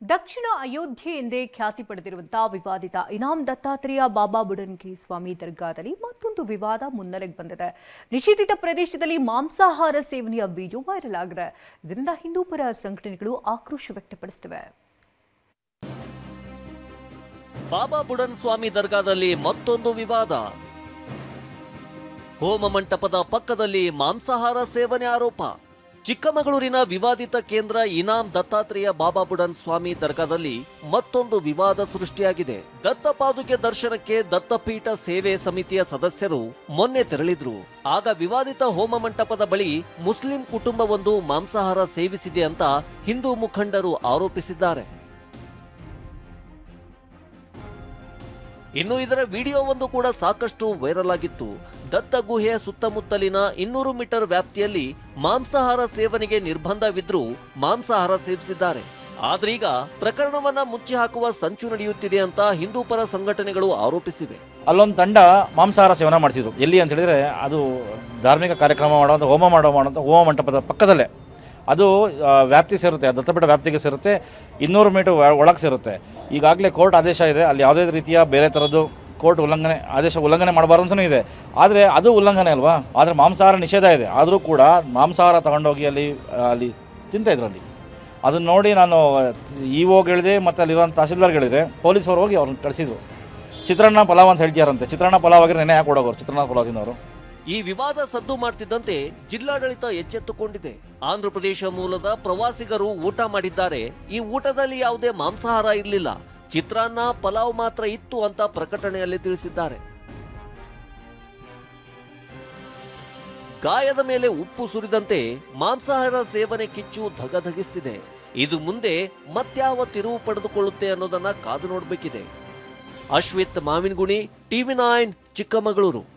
ದಕ್ಷಿಣ ಅಯೋಧ್ಯೆ ಎಂದೇ ಖ್ಯಾತಿ ಪಡೆದಿರುವಂತಹ ವಿವಾದಿತ ಇನಾಮ್ ದತ್ತಾತ್ರೇಯ ಬಾಬಾ ಬುಡನ್ಗಿ ಸ್ವಾಮಿ ದರ್ಗಾದಲ್ಲಿ ಮತ್ತೊಂದು ವಿವಾದ ಮುನ್ನೆಲೆಗೆ ಬಂದಿದೆ. ನಿಷೇಧಿತ ಪ್ರದೇಶದಲ್ಲಿ ಮಾಂಸಾಹಾರ ಸೇವನೆಯ ವಿಡಿಯೋ ವೈರಲ್ ಆಗಿದೆ. ಇದರಿಂದ ಹಿಂದೂ ಪರ ಸಂಘಟನೆಗಳು ಆಕ್ರೋಶ ವ್ಯಕ್ತಪಡಿಸುತ್ತಿವೆ. ಬಾಬಾ ಬುಡನ್ ಸ್ವಾಮಿ ದರ್ಗಾದಲ್ಲಿ ಮತ್ತೊಂದು ವಿವಾದ. ಹೋಮ ಮಂಟಪದ ಪಕ್ಕದಲ್ಲಿ ಮಾಂಸಾಹಾರ ಸೇವನೆ ಆರೋಪ. ಚಿಕ್ಕಮಗಳೂರಿನ ವಿವಾದಿತ ಕೇಂದ್ರ ಇನಾಮ್ ದತ್ತಾತ್ರೇಯ ಬಾಬಾ ಬುಡನ್ ಸ್ವಾಮಿ ದರ್ಗಾದಲ್ಲಿ ಮತ್ತೊಂದು ವಿವಾದ ಸೃಷ್ಟಿಯಾಗಿದೆ. ದತ್ತಪಾದುಕೆ ದರ್ಶನಕ್ಕೆ ದತ್ತಪೀಠ ಸೇವೆ ಸಮಿತಿಯ ಸದಸ್ಯರು ಮೊನ್ನೆ ತೆರಳಿದ್ರು. ಆಗ ವಿವಾದಿತ ಹೋಮ ಮಂಟಪದ ಬಳಿ ಮುಸ್ಲಿಂ ಕುಟುಂಬವೊಂದು ಮಾಂಸಾಹಾರ ಸೇವಿಸಿದೆ ಅಂತ ಹಿಂದೂ ಮುಖಂಡರು ಆರೋಪಿಸಿದ್ದಾರೆ. ಇನ್ನು ಇದರ ವಿಡಿಯೋವೊಂದು ಕೂಡ ಸಾಕಷ್ಟು ವೈರಲ್ ಆಗಿತ್ತು. ದತ್ತ ಗುಹೆಯ ಸುತ್ತಮುತ್ತಲಿನ 200 ಮೀಟರ್ ವ್ಯಾಪ್ತಿಯಲ್ಲಿ ಮಾಂಸಾಹಾರ ಸೇವನೆಗೆ ನಿರ್ಬಂಧವಿದ್ರೂ ಮಾಂಸಾಹಾರ ಸೇವಿಸಿದ್ದಾರೆ. ಆದ್ರೀಗ ಪ್ರಕರಣವನ್ನ ಮುಚ್ಚಿ ಹಾಕುವ ಸಂಚು ನಡೆಯುತ್ತಿದೆ ಅಂತ ಹಿಂದೂ ಪರ ಸಂಘಟನೆಗಳು ಆರೋಪಿಸಿವೆ. ಅಲ್ಲೊಂದು ತಂಡ ಮಾಂಸಾಹಾರ ಸೇವನೆ ಮಾಡ್ತಿದ್ರು. ಎಲ್ಲಿ ಅಂತ ಹೇಳಿದ್ರೆ ಅದು ಧಾರ್ಮಿಕ ಕಾರ್ಯಕ್ರಮ ಮಾಡುವಂಥ ಹೋಮ ಮಂಟಪದ ಪಕ್ಕದಲ್ಲೇ ಅದು ವ್ಯಾಪ್ತಿ ಸೇರುತ್ತೆ, ದತ್ತಪೀಠ ವ್ಯಾಪ್ತಿಗೆ ಸೇರುತ್ತೆ, 200 ಮೀಟರ್ ಒಳಗೆ ಸೇರುತ್ತೆ. ಈಗಾಗಲೇ ಕೋರ್ಟ್ ಆದೇಶ ಇದೆ, ಅಲ್ಲಿ ಯಾವುದೇ ರೀತಿಯ ಬೇರೆ ಥರದ್ದು ಕೋರ್ಟ್ ಆದೇಶ ಉಲ್ಲಂಘನೆ ಮಾಡಬಾರ್ದು ಅಂತಲೂ ಇದೆ. ಆದರೆ ಅದು ಉಲ್ಲಂಘನೆ ಅಲ್ವಾ? ಆದರೆ ಮಾಂಸಾಹಾರ ನಿಷೇಧ ಇದೆ, ಆದರೂ ಕೂಡ ಮಾಂಸಾಹಾರ ತಗೊಂಡೋಗಿ ಅಲ್ಲಿ ತಿಂತಾಯಿದ್ರು. ಅಲ್ಲಿ ಅದನ್ನು ನೋಡಿ ನಾನು ಇಒಗೆ ಹೇಳಿದೆ, ಮತ್ತು ಅಲ್ಲಿರುವಂಥ ತಹಸೀಲ್ದಾರ್ಗೆ ಹೇಳಿದೆ. ಪೊಲೀಸರು ಹೋಗಿ ಅವ್ರನ್ನ ಕಳಿಸಿದ್ರು. ಚಿತ್ರಾನ್ನ ಪಲಾವ್ ಅಂತ ಹೇಳ್ತಿಯಾರಂತೆ. ಚಿತ್ರಾನ್ನ ಪಲಾವ್ ಆಗಿರೋ ನೆನೆ ಯಾಕೆ ಕೊಡೋರು ಚಿತ್ರಾನ್ನ ಪಲಾವ್ ತಿನ್ನೋರು? ಈ ವಿವಾದ ಸದ್ದು ಮಾಡ್ತಿದ್ದಂತೆ ಜಿಲ್ಲಾಡಳಿತ ಎಚ್ಚೆತ್ತುಕೊಂಡಿದೆ. ಆಂಧ್ರ ಪ್ರದೇಶ ಮೂಲದ ಪ್ರವಾಸಿಗರು ಊಟ ಮಾಡಿದ್ದಾರೆ. ಈ ಊಟದಲ್ಲಿ ಯಾವುದೇ ಮಾಂಸಾಹಾರ ಇರಲಿಲ್ಲ, ಚಿತ್ರಾನ್ನ ಪಲಾವ್ ಮಾತ್ರ ಇತ್ತು ಅಂತ ಪ್ರಕಟಣೆಯಲ್ಲಿ ತಿಳಿಸಿದ್ದಾರೆ. ಗಾಯದ ಮೇಲೆ ಉಪ್ಪು ಸುರಿದಂತೆ ಮಾಂಸಾಹಾರ ಸೇವನೆ ಕಿಚ್ಚು ಧಗಧಗಿಸ್ತಿದೆ. ಇದು ಮುಂದೆ ಮತ್ಯಾವ ತಿರುವು ಪಡೆದುಕೊಳ್ಳುತ್ತೆ ಅನ್ನೋದನ್ನ ಕಾದು ನೋಡಬೇಕಿದೆ. ಅಶ್ವಿತ್ ಮಾವಿನಗುಣಿ, TV9 ಚಿಕ್ಕಮಗಳೂರು.